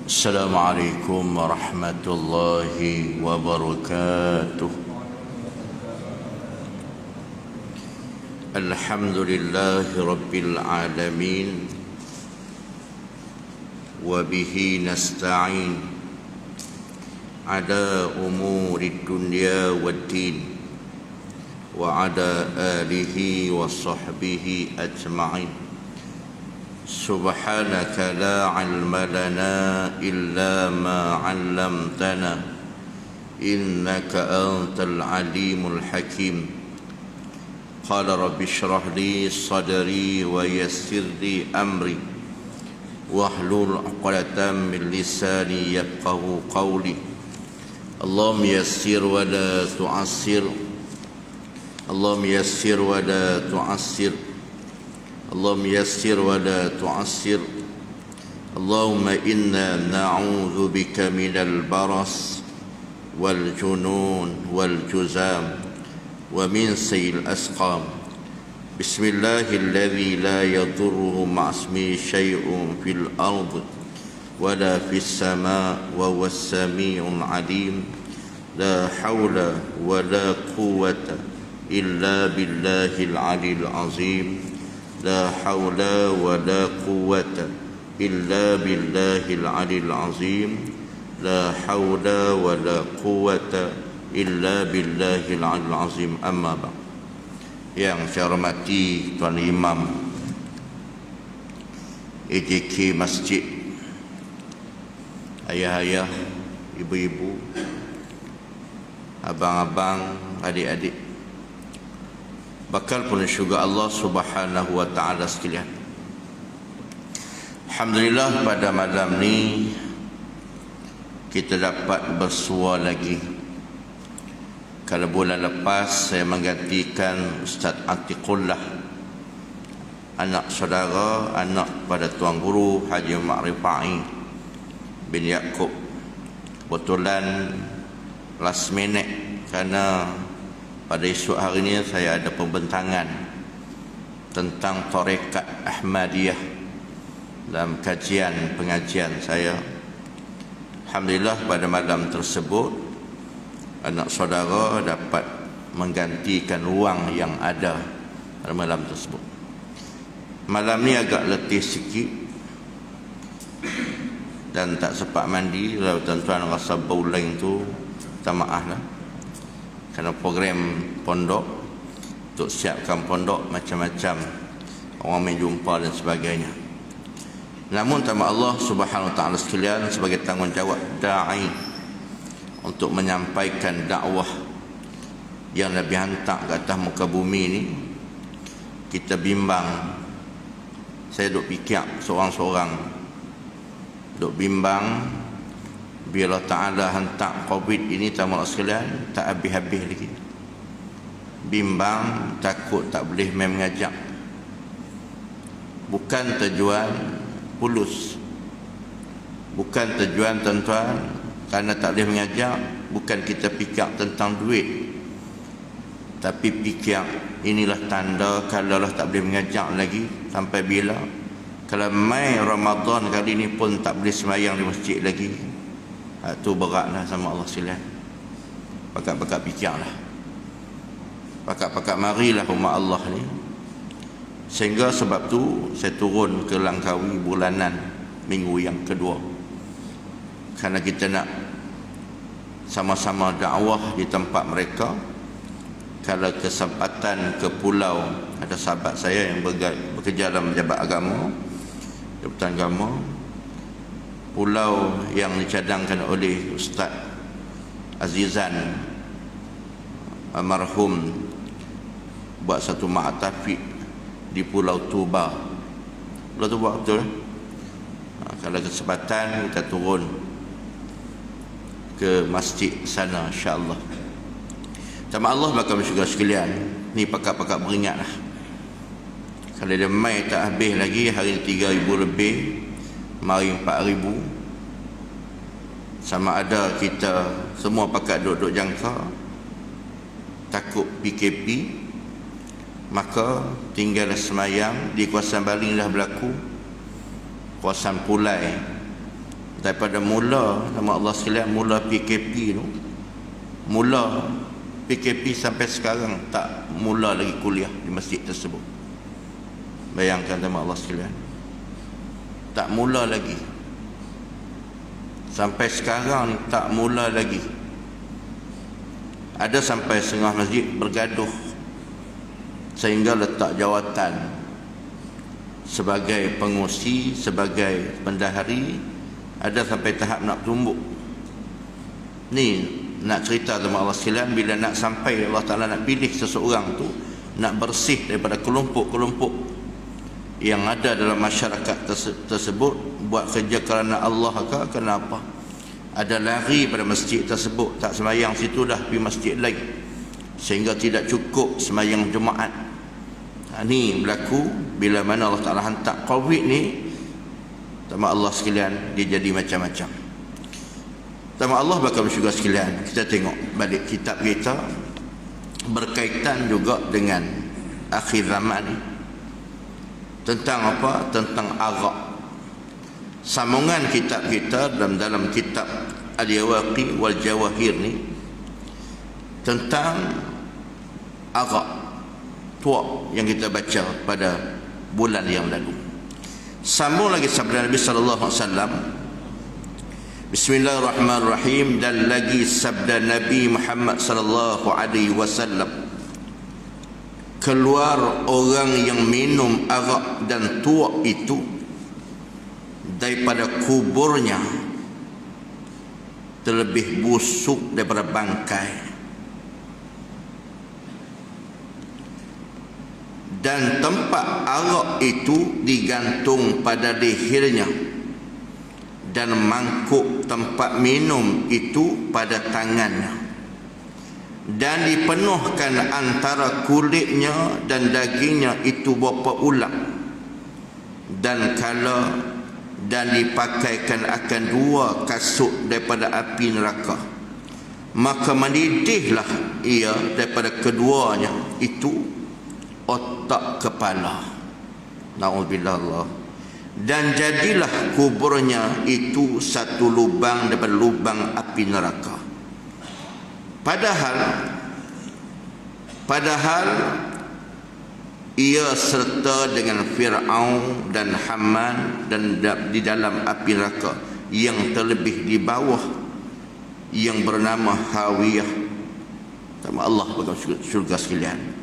السلام عليكم ورحمة الله وبركاته. الحمد لله رب العالمين وبه نستعين على أمور الدنيا والدين وعلى آله وصحبه أجمعين. سبحانك لا علم لنا إلا ما علمتنا إنك أنت العليم الحكيم. قال رب اشرح لي صدري ويسر لي أمري واحلل عقدة من لساني يفقه قولي. اللهم يسر ولا تعسر، اللهم يسر ولا تعسر، اللهم يسر ولا تعسر. اللهم إنا نعوذ بك من البرص والجنون والجذام ومن سيء الأسقام. بسم الله الذي لا يضره مع اسمه شيء في الأرض ولا في السماء وهو السميع العليم. لا حول ولا قوة إلا بالله العلي العظيم. لا حول ولا قوة إلا بالله العلي العظيم. لا حول ولا قوة إلا بالله العلي العظيم. أما بعد. Yang saya hormati Tuan Imam AJK Masjid, ayah-ayah, ibu-ibu, abang-abang, adik-adik, bakal pun syurga Allah Subhanahu wa taala sekalian. Alhamdulillah pada malam ni kita dapat bersua lagi. Kalau bulan lepas saya menggantikan Ustaz Atiqullah, anak saudara, anak pada Tuan Guru Haji Ma'rifai bin Yaakob. Kebetulan last minute kerana pada esok hari ini saya ada pembentangan tentang tarekat Ahmadiyah dalam kajian pengajian saya. Alhamdulillah pada malam tersebut anak saudara dapat menggantikan ruang yang ada pada malam tersebut. Malam ni agak letih sikit dan tak sempat mandi. Kalau tuan-tuan rasa bau lain tu, minta maaf lah. Kerana program pondok, untuk siapkan pondok macam-macam, orang main jumpa dan sebagainya. Namun tambah Allah Subhanahu wa taala sekalian, sebagai tanggungjawab da'i untuk menyampaikan dakwah yang Nabi hantar ke atas muka bumi ni, kita bimbang. Saya duk fikir seorang-seorang, duk bimbang bila Ta'ala hantar Covid ini, tamu sekalian, tak habis-habis lagi. Bimbang, takut tak boleh main mengajak. Bukan tujuan pulus, bukan tujuan tuan-tuan kerana tak boleh mengajak, bukan kita fikir tentang duit, tapi fikir inilah tanda kalau lah tak boleh mengajak lagi. Sampai bila? Kalau mai Ramadan kali ni pun tak boleh sembahyang di masjid lagi, itu beratlah sama Allah sekalian. Pakat-pakat fikirlah, pakat-pakat marilah rumah Allah ni. Sehingga sebab tu saya turun ke Langkawi bulanan minggu yang kedua, kerana kita nak sama-sama dakwah di tempat mereka. Kalau kesempatan ke pulau, ada sahabat saya yang bekerja dalam Jabatan Agama, pulau yang dicadangkan oleh Ustaz Azizan almarhum, buat satu ma'atafik di Pulau Tuba. Pulau Tuba betul. Kalau kesempatan kita turun ke masjid sana, insya-Allah. Sama Allah bakal bersyukur sekalian. Ni pakat-pakat beringatlah. Kalau dia mai tak habis lagi, hari 3,000 lebih, mari 4,000. Sama ada kita semua pakat duduk jangka, takut PKP, maka tinggal semayang di kawasan Baling dah berlaku, kawasan Pulai daripada mula sama Allah sekalian, mula PKP tu, mula PKP sampai sekarang tak mula lagi kuliah di masjid tersebut. Bayangkan sama Allah sekalian, tak mula lagi sampai sekarang ni, tak mula lagi. Ada sampai setengah masjid bergaduh sehingga letak jawatan sebagai pengurusi, sebagai bendahari. Ada sampai tahap nak tumbuk. Ni nak cerita sama Allah sekalian, bila nak sampai Allah Ta'ala nak pilih seseorang tu, nak bersih daripada kelompok-kelompok yang ada dalam masyarakat tersebut, buat kerja kerana Allah ke kenapa, ada lari pada masjid tersebut, tak sembahyang situ dah pergi masjid lain, sehingga tidak cukup sembahyang Jumaat. Ni berlaku bila mana Allah Ta'ala hantar Covid ni. Sama Allah sekalian, dia jadi macam-macam. Sama Allah bakal bersyukur sekalian, kita tengok balik kitab kita berkaitan juga dengan akhir zaman ni. Tentang apa? Tentang arak. Sambungan kitab kita dalam kitab Al-Yawaqi wal Jawahir ni tentang arak tuak yang kita baca pada bulan yang lalu. Sambung lagi sabda Nabi sallallahu alaihi wasallam, Bismillahirrahmanirrahim, dan lagi sabda Nabi Muhammad sallallahu alaihi wasallam, keluar orang yang minum arak dan tuak itu daripada kuburnya terlebih busuk daripada bangkai, dan tempat arak itu digantung pada lehernya, dan mangkuk tempat minum itu pada tangannya, dan dipenuhkan antara kulitnya dan dagingnya itu berapa ulang, dan dipakaikan akan 2 kasut daripada api neraka, maka mendidihlah ia daripada keduanya itu otak kepala. Na'udzubillah. Dan jadilah kuburnya itu satu lubang daripada lubang api neraka. Padahal ia serta dengan Fir'aun dan Haman dan di dalam api neraka yang terlebih di bawah yang bernama Hawiyah. Sama Allah bagi syurga sekalian.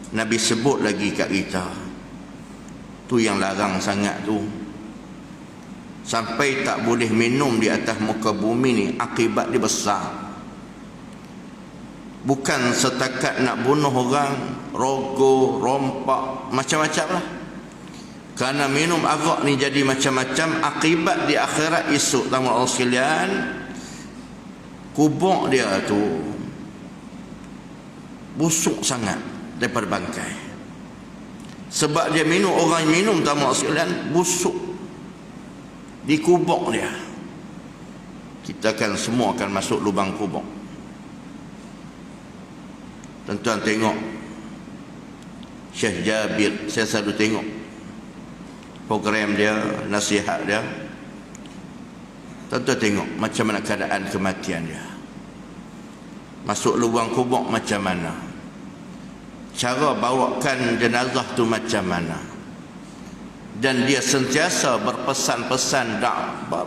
Nabi sebut lagi kat kita, tu yang larang sangat tu, sampai tak boleh minum di atas muka bumi ni. Akibat dia besar, bukan setakat nak bunuh orang, rogo, rompak, macam-macam lah. Kerana minum arak ni jadi macam-macam. Akibat di akhirat esok, tamu Allah sekalian, kubur dia tu busuk sangat daripada bangkai. Sebab dia minum, orang minum tamu sekalian, busuk di kubur dia. Kita kan semua akan masuk lubang kubur. Tuan-tuan tengok Syekh Jabir, saya selalu tengok program dia, nasihat dia. Tuan-tuan tengok macam mana keadaan kematian dia. Masuk lubang kubur macam mana, cara bawakan jenazah tu macam mana, dan dia sentiasa berpesan-pesan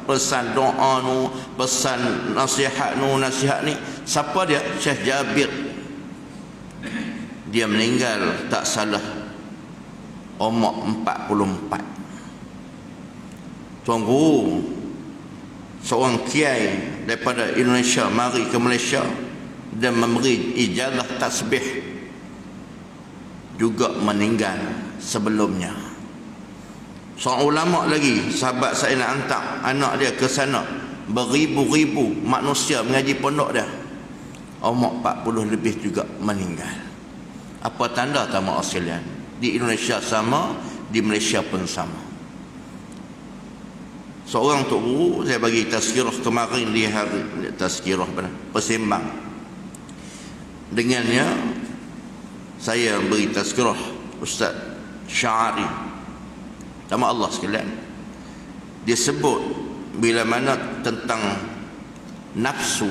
pesan doa nu, pesan nasihat nu, nasihat ni. Siapa dia? Syekh Jabir. Dia meninggal tak salah umur 44. Tunggu, seorang kiai daripada Indonesia mari ke Malaysia dan memberi ijazah tasbih, juga meninggal sebelumnya. Seorang ulama lagi, sahabat saya nak hantar anak dia ke sana, beribu-ribu manusia mengaji pondok dia, umur 40 lebih juga meninggal. Apa tanda tamu sekalian? Di Indonesia sama, di Malaysia pun sama. Seorang tok guru, saya bagi tazkirah kemarin di hari tazkirah persembang. Dengannya saya beri tazkirah Ustaz Syari. Nama Allah sekalian, dia sebut bila mana tentang nafsu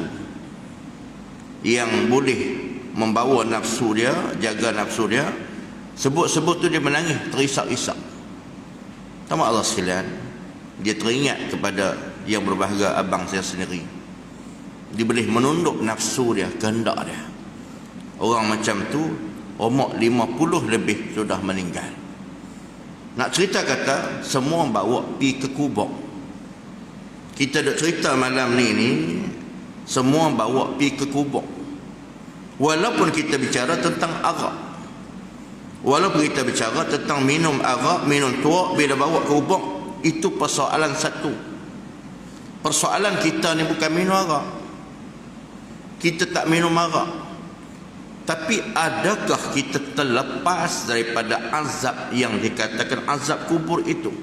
yang boleh membawa nafsu dia, jaga nafsu dia, sebut-sebut tu dia menangis, terisak-isak. Tamak Allah sekalian, dia teringat kepada yang berbahagia abang saya sendiri. Dia boleh menunduk nafsu dia, kehendak dia. Orang macam tu umur 50 lebih sudah meninggal. Nak cerita kata semua bawa pi ke kubur. Kita duk cerita malam ni semua bawa pi ke kubur. Walaupun kita bicara tentang arak, walaupun kita bicara tentang minum arak, minum tuak, bila bawa ke kubur, itu persoalan satu. Persoalan kita ni bukan minum arak. Kita tak minum arak. Tapi adakah kita terlepas daripada azab yang dikatakan azab kubur itu?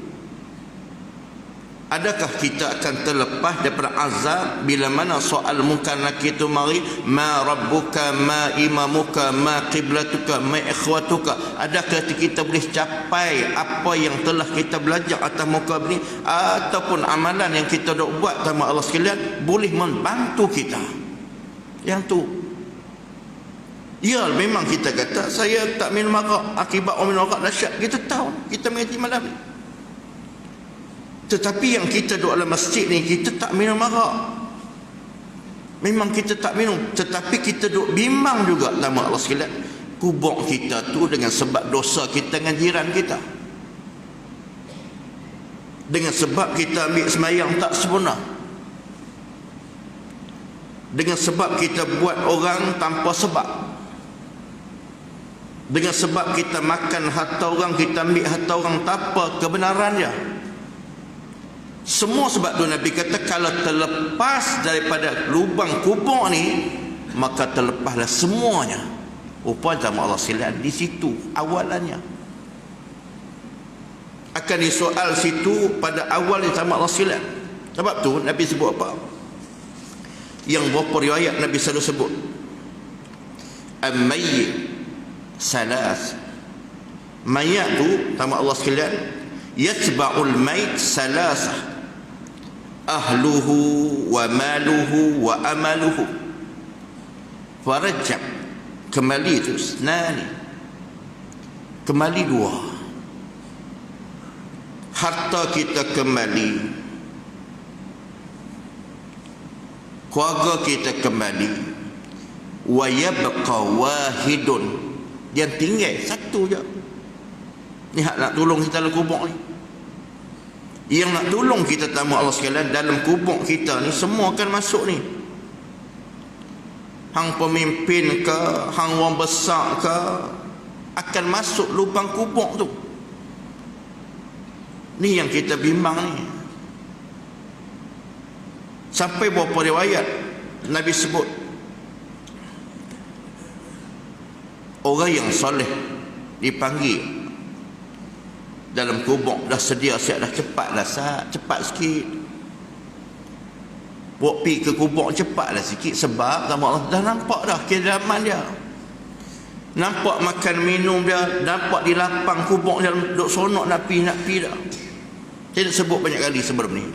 Adakah kita akan terlepas daripada azab bila mana soal munkar nakir itu mari, ma rabbuka, ma imamuka, ma qiblatuka, ma ikhwatuka? Adakah kita boleh capai apa yang telah kita belajar atas muka ini, ataupun amalan yang kita dah buat sama Allah sekalian boleh membantu kita? Yang tu, ya, memang kita kata saya tak minum arak, akibat orang minum arak dahsyat, kita tahu, kita mengerti malam ni. Tetapi yang kita duduk dalam masjid ni, kita tak minum arak. Memang kita tak minum, tetapi kita duduk bimbang juga sama Allah sekalian. Kubur kita tu dengan sebab dosa kita dengan jiran kita, dengan sebab kita ambil sembahyang tak sempurna, dengan sebab kita buat orang tanpa sebab, dengan sebab kita makan harta orang, kita ambil harta orang tanpa kebenarannya. Semua sebab tu Nabi kata kalau terlepas daripada lubang kubur ni, maka terlepaslah semuanya. Rupanya sama Allah sekalian, di situ awalannya. Akan disoal situ pada awal sama Allah sekalian. Sebab tu Nabi sebut apa? Yang berapa riwayat Nabi selalu sebut, Al-Mayyit Salas. Mayat tu sama Allah sekalian, yatba'ul mayt salasah, ahluhu wa maluhu wa amaluhu. Farajab, kembali tu senani, kembali dua. Harta kita kembali, keluarga kita kembali, wa yabqa wahidun, yang tinggal satu je. Ni hak nak tolong kita dalam kubur ni. Yang nak tolong kita tamu Allah sekalian dalam kubur kita ni, semua akan masuk ni. Hang pemimpin ke, hang orang besar ke, akan masuk lubang kubur tu. Ni yang kita bimbang ni. Sampai beberapa riwayat Nabi sebut, orang yang soleh dipanggil dalam kubur, dah sedia siap dah, cepatlah cepat sikit. Buat pi ke kubur cepatlah sikit, sebab Allah dah nampak dah kediaman dia, nampak makan minum dia, nampak di lapang kubur dia, duk sonok nak pi dah. Saya sebut banyak kali sebelum ni.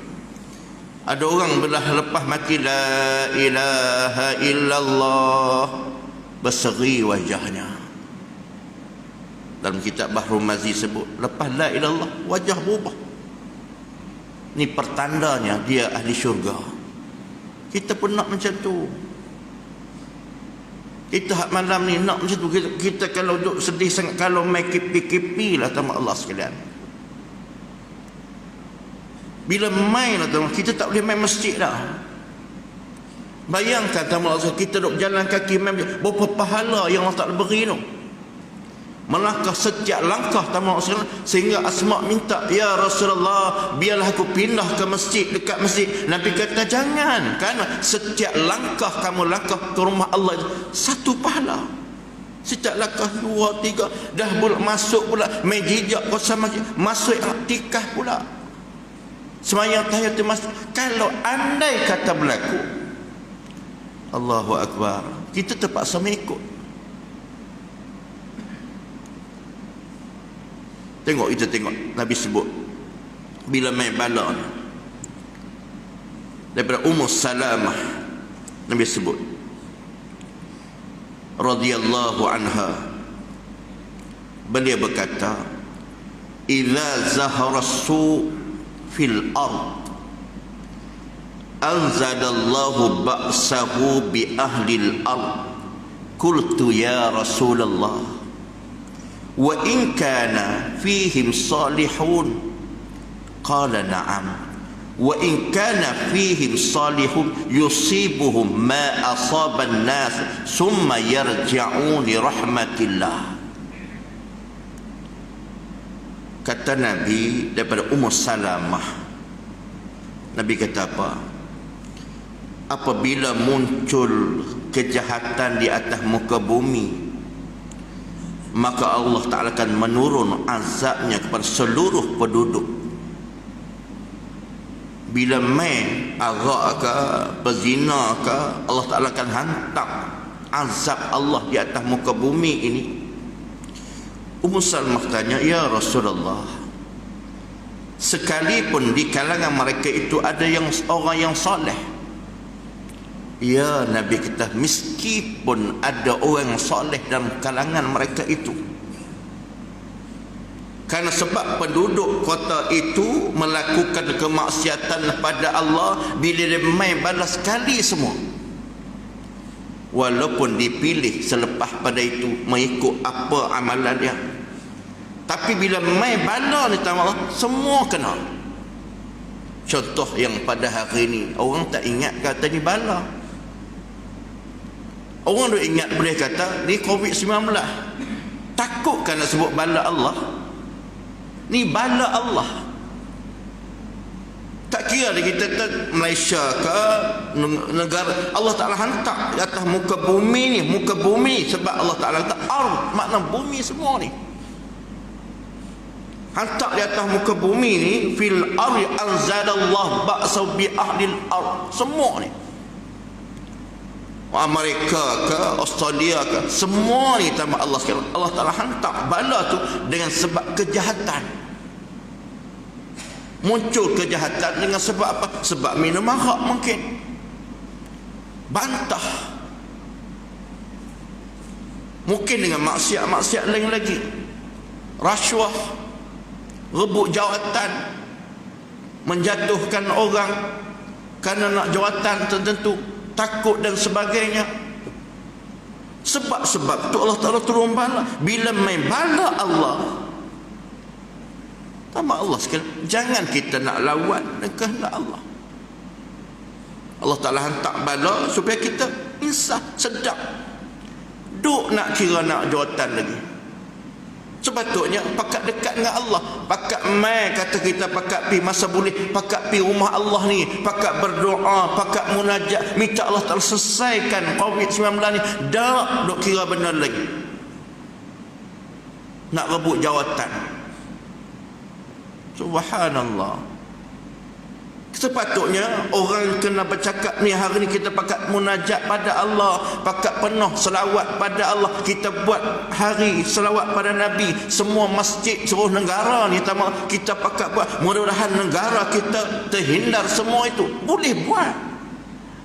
Ada orang belah lepas mati la ilaha illallah, berseri wajahnya. Dalam kitab Bahrul Mazi sebut, lepas la ilallah wajah berubah. Ni pertandanya dia ahli syurga. Kita pun nak macam tu. Kita hak malam ni nak macam tu. Kita kalau duduk sedih sangat, kalau main kipi-kipi lah sama Allah sekalian. Bila main lah teman, kita tak boleh main masjid dah. Bayangkan sama Allah, kita duduk jalan kaki main, berapa pahala yang Allah tak beri tu. Melangkah setiap langkah tamu Rasulullah, sehingga Asma minta, ya Rasulullah, biarlah aku pindah ke masjid, dekat masjid. Nabi kata jangan, kerana setiap langkah kamu langkah ke rumah Allah satu pahala. Setiap langkah 2, 3, dah pula masuk pula main jejak kosan masjid, masuk iktikaf pula, sembahyang tahiyatul masjid. Kalau andai kata berlaku, Allahu Akbar, kita terpaksa mengikut. Tengok Nabi sebut bila main bala ni, daripada Ummu Salamah, Nabi sebut radhiyallahu anha, beliau berkata, idza zahara su fil ard anzalallahu ba'sahu bi ahli al-ard. Qultu ya Rasulullah, wa in kana fihim salihun? Qala na'am. Wa in kana fihim salihun yusibuhum ma asaba an-nas summa yarji'un li rahmatillah. Kata Nabi daripada Ummu Salamah, Nabi kata apa? Apabila muncul kejahatan di atas muka bumi, maka Allah Ta'ala akan menurun azabnya kepada seluruh penduduk. Bila main arak ke, berzina ke, Allah Ta'ala akan hantar azab Allah di atas muka bumi ini. Ummu Salamah tanya, ya Rasulullah, sekalipun di kalangan mereka itu ada yang orang yang soleh. Ya Nabi kata, meskipun ada orang yang soleh dalam kalangan mereka itu, karena sebab penduduk kota itu melakukan kemaksiatan pada Allah, bila dia main balas sekali semua, walaupun dipilih selepas pada itu mengikut apa amalan dia, tapi bila main bala ni Allah, semua kena. Contoh yang pada hari ini orang tak ingat kata ni bala. Orang duk ingat boleh kata ni COVID-19. Takut kerana sebut bala Allah. Ni bala Allah. Tak kira kita Malaysia ke negara, Allah Ta'ala hantar di atas muka bumi ni, muka bumi, sebab Allah Ta'ala kata ard, makna bumi semua ni. Hantar di atas muka bumi ni, fil ardi anzalallahu ba'sa bi ahli al-ard, semua ni. Amerika ke, Australia ke, semua ni tambah Allah sekalian. Allah Ta'ala hantar bala tu dengan sebab kejahatan. Muncul kejahatan dengan sebab apa? Sebab minum arak mungkin, bantah, mungkin dengan maksiat-maksiat lain lagi, rasuah, rebut jawatan, menjatuhkan orang kerana nak jawatan tertentu, takut dan sebagainya. Sebab-sebab tu Allah Ta'ala turun bala. Bila main bala Allah, tambah Allah sekalian, jangan kita nak lawan dengan kehendak Allah. Allah Ta'ala hantar bala supaya kita insaf, sedap. Duk nak kira nak jawatan lagi. Sepatutnya pakat dekat dengan Allah. Pakat mai kata kita, pakat pi masa boleh, pakat pi rumah Allah ni, pakat berdoa, pakat munajat, minta Allah Ta'ala selesaikan COVID-19 ni. Tak duk kira benar lagi nak rebut jawatan. Subhanallah. Sepatutnya orang kena bercakap ni, hari ni kita pakat munajat pada Allah, pakat penuh selawat pada Allah. Kita buat hari selawat pada Nabi, semua masjid seluruh negara ni kita pakat buat. Mudah-mudahan negara kita terhindar semua itu. Boleh buat.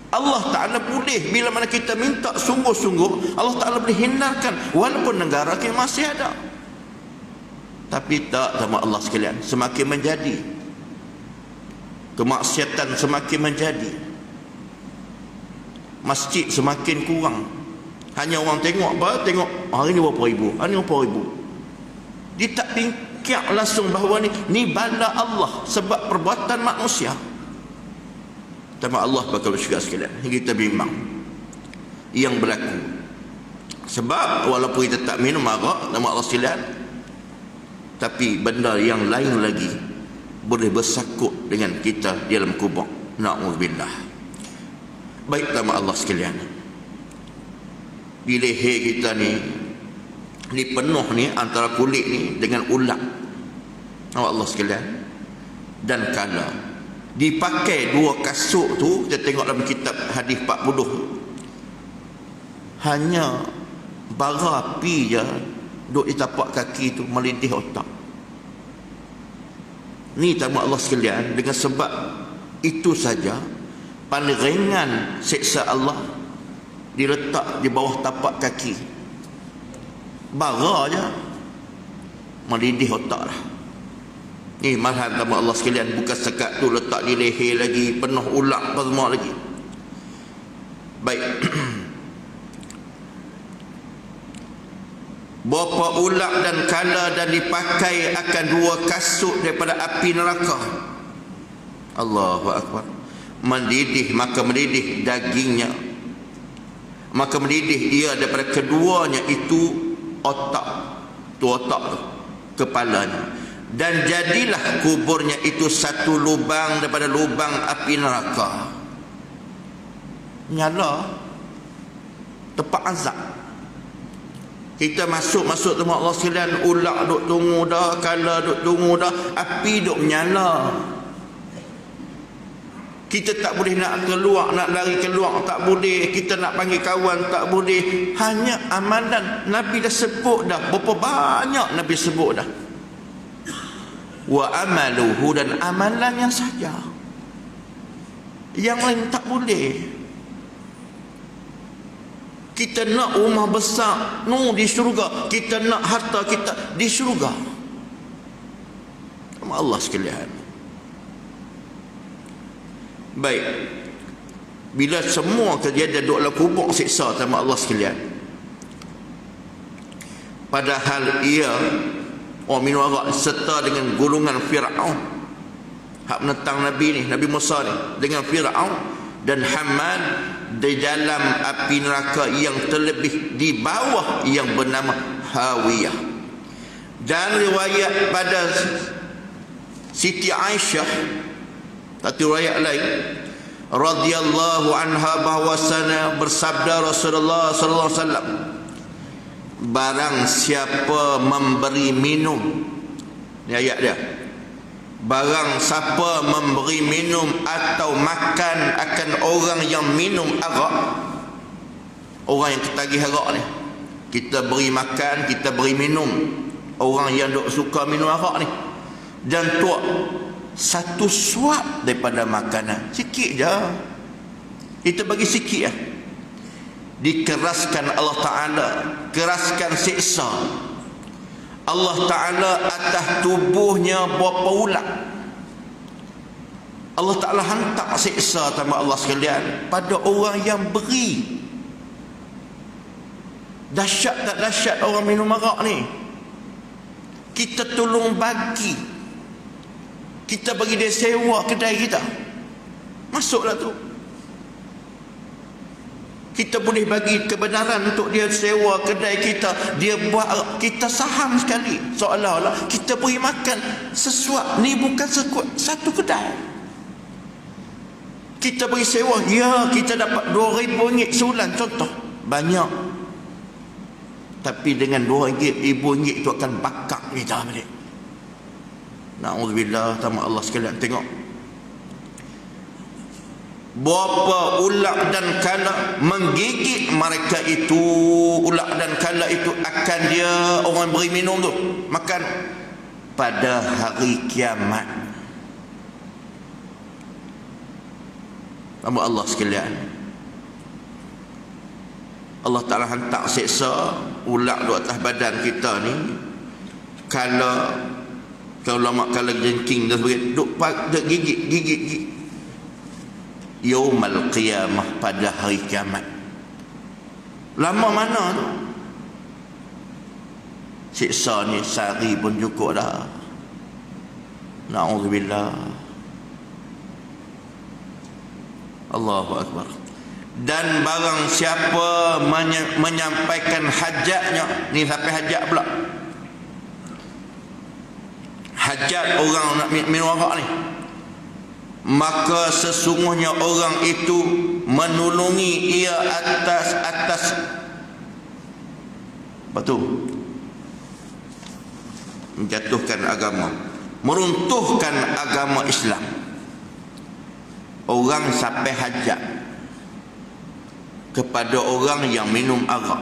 Allah Ta'ala boleh, bila mana kita minta sungguh-sungguh, Allah Ta'ala boleh hindarkan, walaupun negara kita masih ada. Tapi tak, sama Allah sekalian, semakin menjadi kemaksiatan, semakin menjadi, masjid semakin kurang. Hanya orang tengok apa? Tengok hari ni berapa ribu, hari ni berapa ribu. Dia tak fikir langsung bahawa ni bala Allah sebab perbuatan manusia. Sama Allah bakal bersyukur sekalian, kita bimbang yang berlaku. Sebab walaupun kita tak minum arak, nama Allah sekalian, tapi benda yang lain lagi boleh bersakut dengan kita di dalam kubur. Na'udzubillah. Baik, nama Allah sekalian, di leher kita ni penuh ni antara kulit ni dengan ulat. Nama Allah sekalian. Dan kalau dipakai dua kasut tu, kita tengok dalam kitab hadis 40, hanya bara api je duk di tapak kaki tu melintih otak. Ni tamu Allah sekalian, dengan sebab itu saja paling ringan siksa Allah diletak di bawah tapak kaki. Bara je mendidih otak dah. Ni marham tamu Allah sekalian, bukan sekat tu letak di leher lagi, penuh ulat apa semua lagi. Baik. Berapa ulat dan kala dan dipakai akan 2 kasut daripada api neraka. Allahu Akbar. Mendidih, maka mendidih dagingnya, maka mendidih ia daripada keduanya itu otak. Tu otak tu, kepalanya. Dan jadilah kuburnya itu satu lubang daripada lubang api neraka. Nyala tempat azab. Kita masuk tempat Allah sekalian, ulat duk tunggu dah, kala duk tunggu dah, api duk menyala. Kita tak boleh nak keluar, nak lari keluar tak boleh, kita nak panggil kawan tak boleh. Hanya amalan Nabi dah sebut dah, berapa banyak Nabi sebut dah. Wa amaluhu, dan amalannya saja, yang lain tak boleh. Kita nak rumah besar di syurga, kita nak harta kita di syurga. Sama Allah sekalian. Baik, bila semua kejadian duduk dalam kubur siksa sama Allah sekalian, padahal ia minum arak serta dengan golongan Fir'aun, hak menentang Nabi ni, Nabi Musa ni, dengan Fir'aun dan Haman di dalam api neraka yang terlebih di bawah yang bernama Hawiyah. Dan riwayat pada Siti Aisyah, satu riwayat lain radhiyallahu anha, bahwasanya bersabda Rasulullah sallallahu alaihi wasallam, barang siapa memberi minum, ni ayat dia, barang siapa memberi minum atau makan akan orang yang minum arak, orang yang ketagih arak ni, kita beri makan, kita beri minum orang yang duk suka minum arak ni, dan tuak satu suap daripada makanan, sikit je, kita bagi sikit lah, dikeraskan Allah Ta'ala, keraskan siksa Allah Ta'ala atas tubuhnya berapa ulat. Allah Ta'ala hantar siksa sama Allah sekalian pada orang yang beri. Dahsyat tak dahsyat orang minum arak ni. Kita tolong bagi, kita bagi dia sewa kedai kita, masuklah tu. Kita boleh bagi kebenaran untuk dia sewa kedai kita, dia buat, kita saham sekali, seolah-olah kita beri makan sesuap. Ni bukan satu kedai, kita beri sewa, ya kita dapat RM2,000 sebulan contoh, banyak. Tapi dengan RM2,000 itu akan bakar kita balik. Na'udzubillah, sama Allah sekalian. Tengok berapa ulat dan kala menggigit mereka itu. Ulat dan kala itu akan dia orang beri minum tu, makan pada hari kiamat. Sama Allah sekalian, Allah Ta'ala hantar seksa ulat di atas badan kita ni. Kala, kalau lama kala jengking dan sebagainya, duk gigit Yaumal Qiyamah, pada hari kiamat. Lama mana tu siksa ni, sehari pun cukup dah. Na'udzubillah. Allahu Akbar. Dan barang siapa menyampaikan hajatnya, ni sampai hajat pula, hajat orang nak minum arak ni, maka sesungguhnya orang itu menolongi ia atas apa tu, menjatuhkan agama, meruntuhkan agama Islam. Orang sampai hajat kepada orang yang minum arak,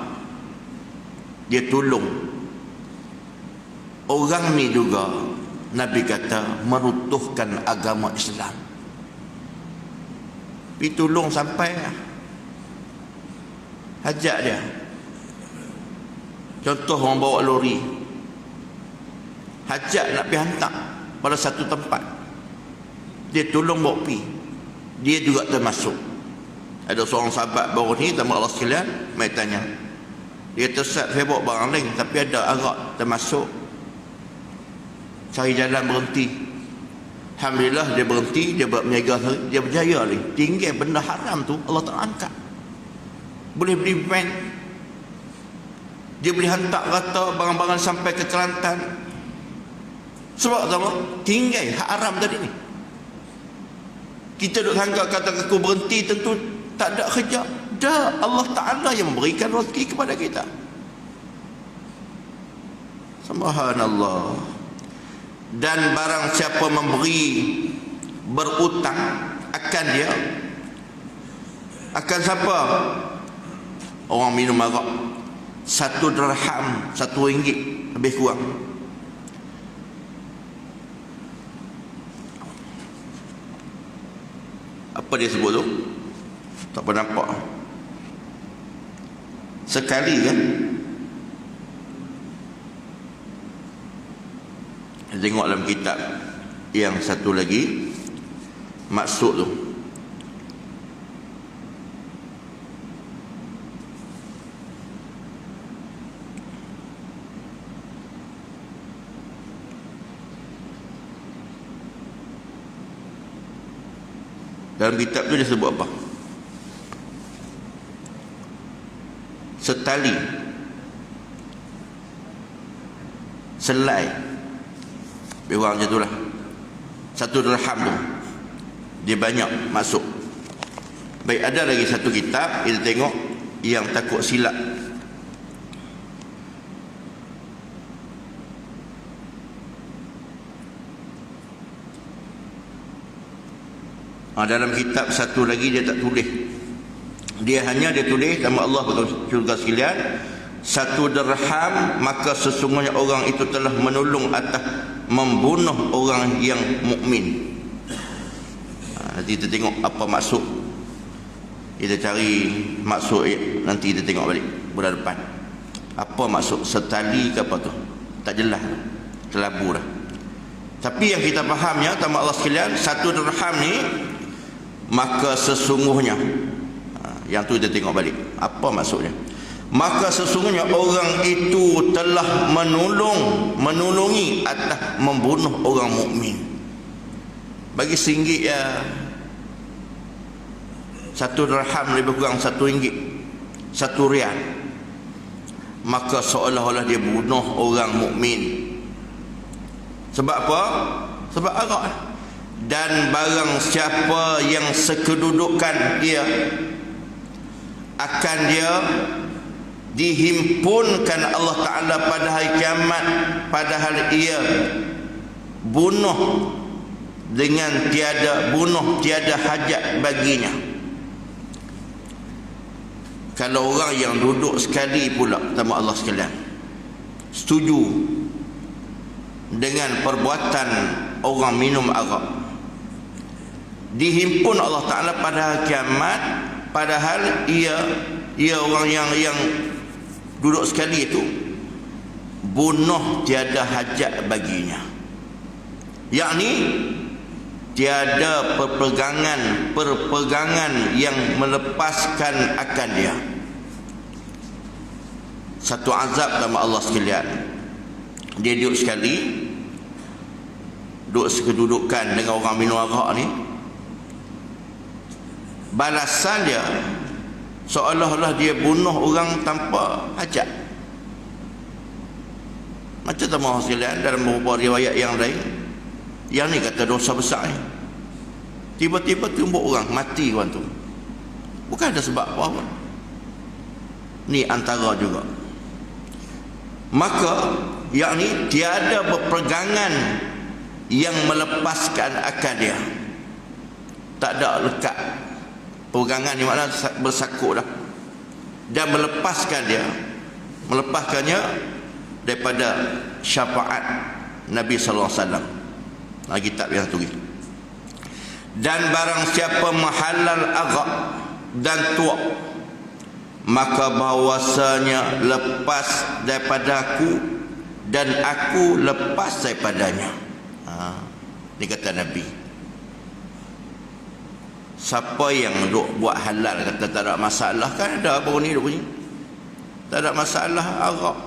dia tolong orang ni juga, Nabi kata meruntuhkan agama Islam. Pergi tolong sampai hajat dia. Contoh orang bawa lori, hajat nak pergi hantar pada satu tempat, dia tolong bawa pergi, dia juga termasuk. Ada seorang sahabat baru ni, tamu Allah sekalian, mai tanya, dia tersat, saya bawa barang lain tapi ada arak termasuk, cari jalan berhenti. Alhamdulillah dia berhenti, dia berniaga, dia berjaya ni. Tinggal benda haram tu Allah tak angkat. Boleh beli van, dia boleh hantar rata barang-barang sampai ke Kelantan. Sebab apa? Tinggal hak haram tadi ni. Kita duk sangka kata aku berhenti tentu tak ada kerja. Dah, Allah Ta'ala yang memberikan rezeki kepada kita. Subhanallah. Dan barang siapa memberi berutang akan dia, akan siapa? Orang minum arak, 1 dirham, 1 ringgit lebih kurang. Apa dia sebut tu? Tak pernah nampak. Sekali kan, tengok dalam kitab yang satu lagi, maksud tu. Dalam kitab tu dia sebut apa? Setali, selai, lebih kurang macam tu lah. 1 dirham tu dia banyak masuk. Baik, ada lagi satu kitab kita tengok yang takut silap. Dalam kitab satu lagi dia tak tulis. Dia hanya dia tulis nama Allah juga sekalian, 1 dirham maka sesungguhnya orang itu telah menolong atas membunuh orang yang mukmin. Nanti kita tengok apa maksud. Kita cari maksud nanti kita tengok balik bulan depan. Apa maksud setali ke apa tu? Tak jelas. Kelabu dah. Tapi yang kita fahamnya, tamu Allah sekalian, 1 dirham ni maka sesungguhnya, yang tu kita tengok balik apa maksudnya. Maka sesungguhnya orang itu telah menolongi atas membunuh orang mukmin. Bagi RM1 ya, 1 dirham lebih kurang 1 ringgit, 1 rial, maka seolah-olah dia bunuh orang mukmin. Sebab apa? Sebab arak. Dan barang siapa yang sekedudukan dia, akan dia dihimpunkan Allah Ta'ala pada hari kiamat, padahal ia bunuh dengan tiada hajat baginya. Kalau orang yang duduk sekali pula, tamu Allah sekalian, setuju dengan perbuatan orang minum arak, dihimpun Allah Ta'ala pada hari kiamat, padahal ia orang yang duduk sekali itu bunuh tiada hajat baginya, yakni tiada perpegangan yang melepaskan akan dia. Satu azab sama Allah sekalian. Dia duduk sekali, duduk sekedudukan dengan orang minum arak ni, balasan dia seolah-olah dia bunuh orang tanpa hajat. Macam tamu sekalian, dalam beberapa riwayat yang lain, yang ni kata dosa besar ni, tiba-tiba tumbuk orang mati orang tu, bukan ada sebab apa-apa. Ni antara juga. Maka yakni tiada berpegangan yang melepaskan akan dia. Tak ada lekat. Pegangan ni makna bersakut dah. Dan melepaskannya daripada syafaat Nabi sallallahu alaihi wasallam. Kitab yang tulis. Dan barang siapa menghalal arak dan tuak, maka bahawasanya lepas daripada aku dan aku lepas daripadanya. Ini kata Nabi. Siapa yang duk buat halal kata tak ada masalah, kan ada baru ni duk bunyi tak ada masalah arak,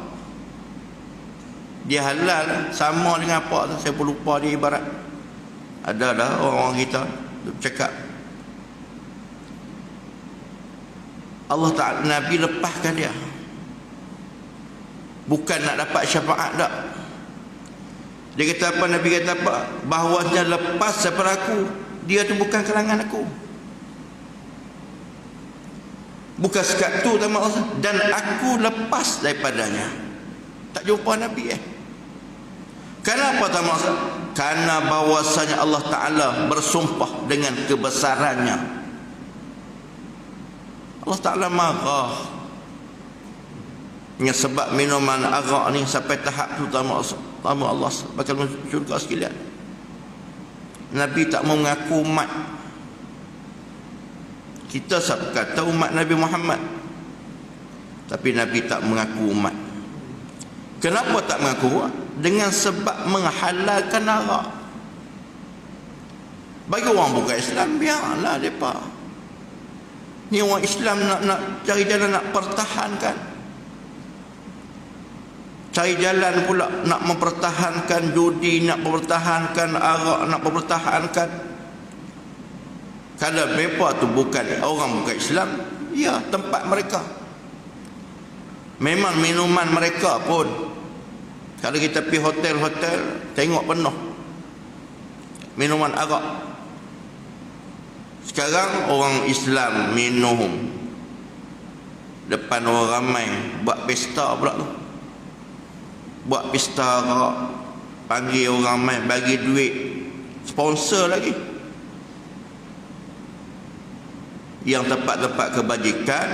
dia halal sama dengan apa tu, saya pun lupa dia ibarat. Ada dah orang-orang kita duk cakap Allah Ta'ala, Nabi lepaskan dia, bukan nak dapat syafaat tak. Dia kata apa? Nabi kata apa? Bahawasanya lepas daripada aku, dia tu bukan kalangan aku. Bukan sekat tu dan aku lepas daripadanya. Tak jumpa Nabi Kenapa tak maksud? Karena bahawasanya Allah Ta'ala bersumpah dengan kebesarannya. Allah Ta'ala marah. Sebab minuman arak ni sampai tahap tu tamu Allah bakal masuk syurga sekalian. Nabi tak mau mengaku umat. Kita kata umat Nabi Muhammad, tapi Nabi tak mengaku umat. Kenapa tak mengaku? Dengan sebab menghalalkan arak. Bagi orang bukan Islam, biarlah mereka. Ni orang Islam nak cari jalan nak pertahankan, cari jalan pula nak mempertahankan judi, nak mempertahankan arak, nak mempertahankan. Kalau mereka tu bukan orang bukan Islam, ya tempat mereka. Memang minuman mereka pun, kalau kita pergi hotel-hotel tengok penuh minuman arak. Sekarang orang Islam minum depan orang ramai, buat pesta pula tu. Buat pesta arak, panggil orang ramai, bagi duit, sponsor lagi. Yang tempat-tempat kebajikan,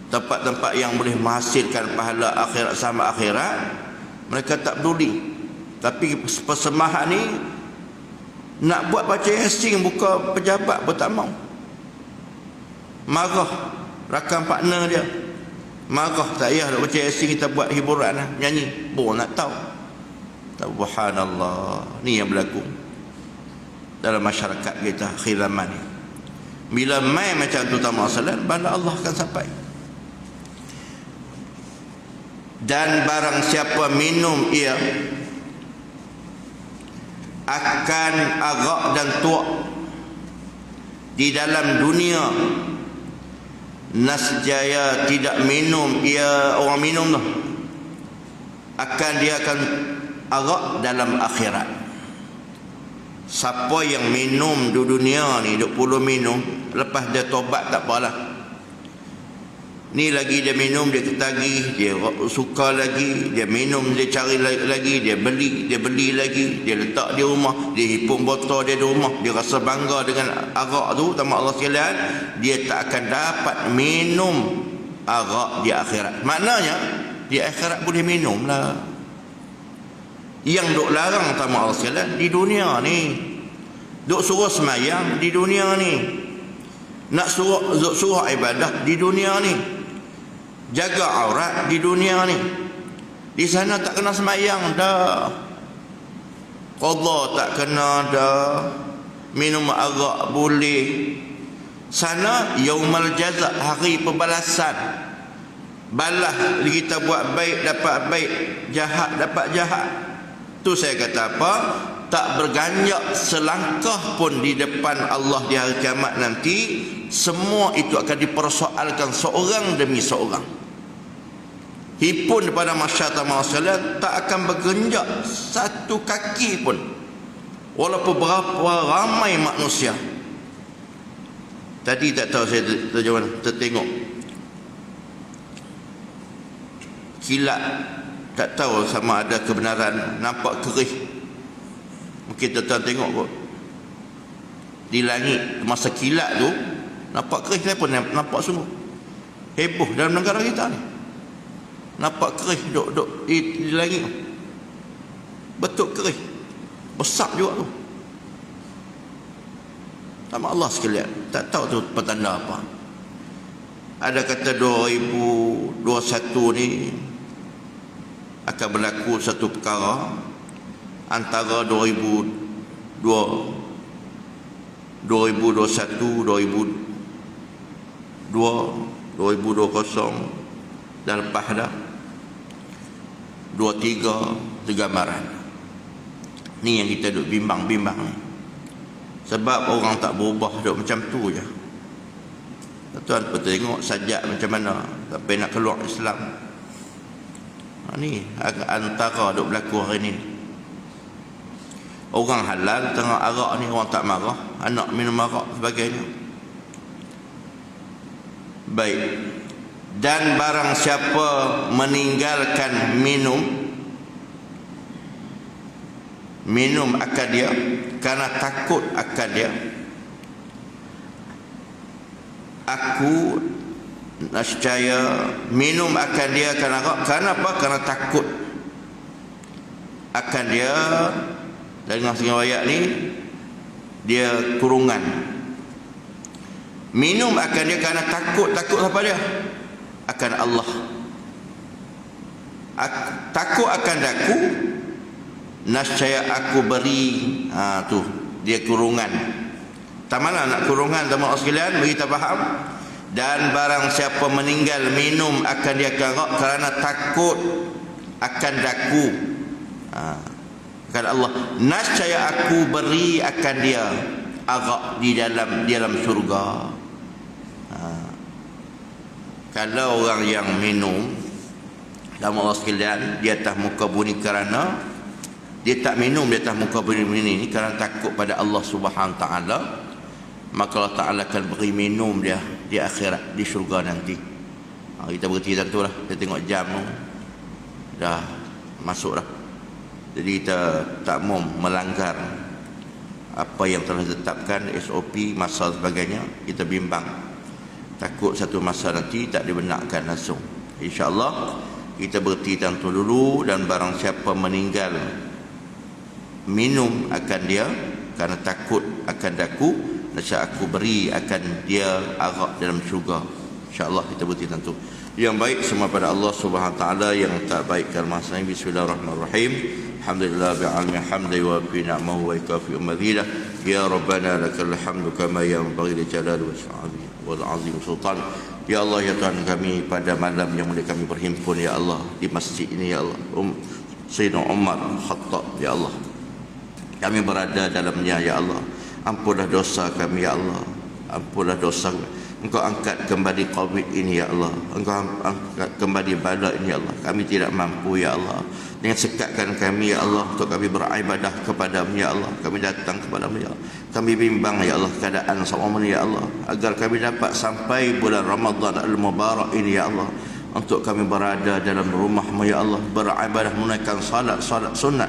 tempat-tempat yang boleh menghasilkan pahala akhirat sama akhirat, mereka tak peduli. Tapi persembahan ni nak buat baca Yasin, buka pejabat pun tak mau. Marah rakan partner dia, marah, tak payah nak baca Yasin, kita buat hiburan lah, nyanyi. Nak tahu. Subhanallah, ni yang berlaku dalam masyarakat kita akhir zaman ni. Bila main macam tu tamu salat, bala Allah akan sampai. Dan barang siapa minum ia akan arak dan tuak di dalam dunia, nasjaya tidak minum ia orang minum tu, dia akan arak dalam akhirat. Siapa yang minum di dunia ni, duk puluh minum, lepas dia tobat tak apalah. Ni lagi dia minum, dia ketagih, dia suka lagi, dia minum, dia cari lagi, dia beli lagi, dia letak di rumah, dia hipung botol dia di rumah, dia rasa bangga dengan arak tu, tamak Allah sekalian, dia tak akan dapat minum arak di akhirat. Maknanya di akhirat boleh minum lah. Yang duk larang tamak Allah sekalian di dunia ni, duk suruh semayang di dunia ni, nak suruh ibadah di dunia ni, jaga aurat di dunia ni. Di sana tak kena semayang dah, qadha tak kena dah, minum arak boleh. Sana yaumul jaza, hari pembalasan. Balas kita buat baik dapat baik, jahat dapat jahat. Tu saya kata apa? Tak berganjak selangkah pun di depan Allah di hari kiamat nanti. Semua itu akan dipersoalkan seorang demi seorang. Hipun daripada masyarakat masyarakat tak akan bergenjak satu kaki pun, walaupun berapa ramai manusia. Tadi tak tahu saya tertengok kilat, tak tahu sama ada kebenaran, nampak kerih. Mungkin tuan-tuan tengok kot di langit masa kilat tu, nampak kerih. Saya pun nampak sungguh heboh dalam negara kita ni. Nampak kerih duk di langit, betul kerih besar juga tu. Nama Allah sekalian. Tak tahu tu petanda apa. Ada kata 2021 ni akan berlaku satu perkara antara 2021, 2020 dan lepas dah 23 gambaran. Ni yang kita duk bimbang-bimbang ni. Sebab orang tak berubah duk macam tu je. Tuan pun tengok sajak macam mana, tapi nak keluar Islam. Ni antara duk berlaku hari ni. Orang halal tengah arak ni orang tak marah, anak minum arak sebagainya. Baik. Dan barang siapa meninggalkan minum akan dia kerana takut akan dia, aku nescaya minum akan dia kerana apa? Kerana takut akan dia. Dengan setengah ayat ni dia kurungan. Minum akan dia kerana takut apa dia? Akan Allah. Takut akan aku, nescaya aku beri. Tu dia kurungan. Tak mana nak kurungan teman-teman sekalian, bagi kita faham. Dan barang siapa meninggal minum akan dia kerana takut akan daku, kata Allah, nescaya aku beri akan dia arak di dalam syurga. Kalau orang yang minum, dalam Allah sekalian, di atas muka bumi kerana dia tak minum di atas muka bumi ini kerana takut pada Allah Subhanahu Taala, maka Allah Taala akan beri minum dia di akhirat, di syurga nanti. Kita berhenti tentu lah. Kita tengok jam tu dah masuk dah. Jadi kita tak mau melanggar apa yang telah ditetapkan, SOP, masa sebagainya. Kita bimbang, takut satu masa nanti tak dibenarkan langsung. InsyaAllah kita berhenti tentu dulu. Dan barang siapa meninggal minum akan dia kerana takut akan daku, nescaya aku beri akan dia arak dalam syurga. InsyaAllah kita berhenti tentu. Yang baik semua pada Allah Subhanahu Wa Taala, yang tak baik karena masa ini. Bismillahirrahmanirrahim. Alhamdulillah bi'almi hamdi wa fi ni'mahu wa ikafi umadhilah. Ya Rabbana lakal hamdu kama yanbaghi li jalali wal azim sultan. Ya Allah, ya Tuhan kami, pada malam yang mulia kami berhimpun ya Allah di masjid ini ya Allah. Sayyidina Umar Khattab ya Allah, kami berada dalamnya ya Allah. Ampunlah dosa kami ya Allah, ampunlah dosa. Engkau angkat kembali COVID ini ya Allah. Engkau angkat kembali bala ini ya Allah. Kami tidak mampu ya Allah. Dengan sekatkan kami ya Allah untuk kami beribadah kepadamu ya Allah. Kami datang kepadamu ya Allah. Kami bimbang ya Allah keadaan sama ini ya Allah, agar kami dapat sampai bulan Ramadan al-Mubarak ini ya Allah, untuk kami berada dalam rumahmu ya Allah, beribadah menunaikan salat sunat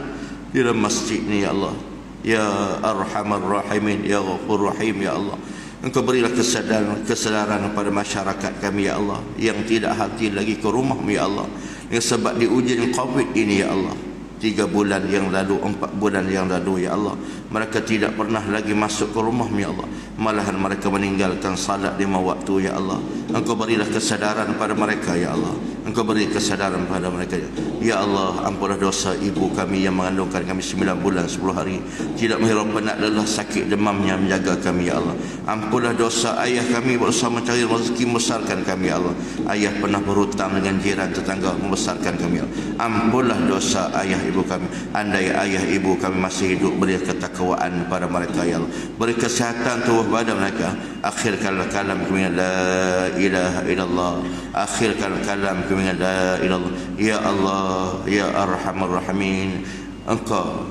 di dalam masjid ini ya Allah. Ya Arhamar Rahimin, Ya Ghafur Rahim ya Allah. Engkau berilah kesedaran kepada masyarakat kami ya Allah, yang tidak hati lagi ke rumahmu ya Allah, yang sebab diuji dengan COVID ini ya Allah. 3 bulan yang lalu, 4 bulan yang lalu ya Allah, mereka tidak pernah lagi masuk ke rumahmu ya Allah, malahan mereka meninggalkan salat 5 waktu ya Allah. Engkau berilah kesedaran pada mereka ya Allah. Engkau beri kesedaran pada mereka ya Allah. Ampunlah dosa ibu kami yang mengandungkan kami 9 bulan 10 hari, tidak menghirup penat lelah sakit demamnya menjaga kami ya Allah. Ampunlah dosa ayah kami berusaha mencari rezeki membesarkan kami ya Allah. Ayah pernah berhutang dengan jiran tetangga membesarkan kami ya Allah. Ampunlah dosa ayah ibu kami. Andai ayah ibu kami masih hidup, beri ketakwaan pada mereka ya Allah. Beri kesihatan tubuh badan mereka. Akhirkan kalam kami la ilaha illallah. Akhirkan kalam kami la ilallah. Ya Allah, Ya Arhamar Rahimin, Engkau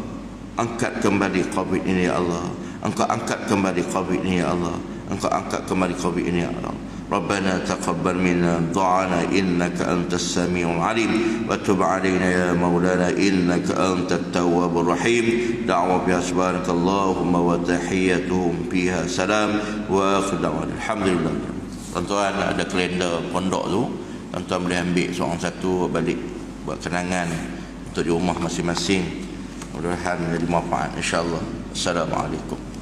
angkat kembali COVID ini ya Allah. Engkau angkat kembali COVID ini ya Allah. Engkau angkat kembali COVID ini ya Allah. Rabbana taqabbal minna du'ana innaka antas samiul alim wa tub 'alaina ya maulana innaka antat tawwabur rahim. Da'wa biha subhanakallahumma wa tahiyyatuhum fiha salam wa akhiru da'wana alhamdulillah. Tuan-tuan, ada kalender pondok tu, tuan-tuan boleh ambil seorang satu balik buat kenangan untuk di rumah masing-masing. Mudah-mudahan menjadi manfaat insya-Allah. Assalamualaikum.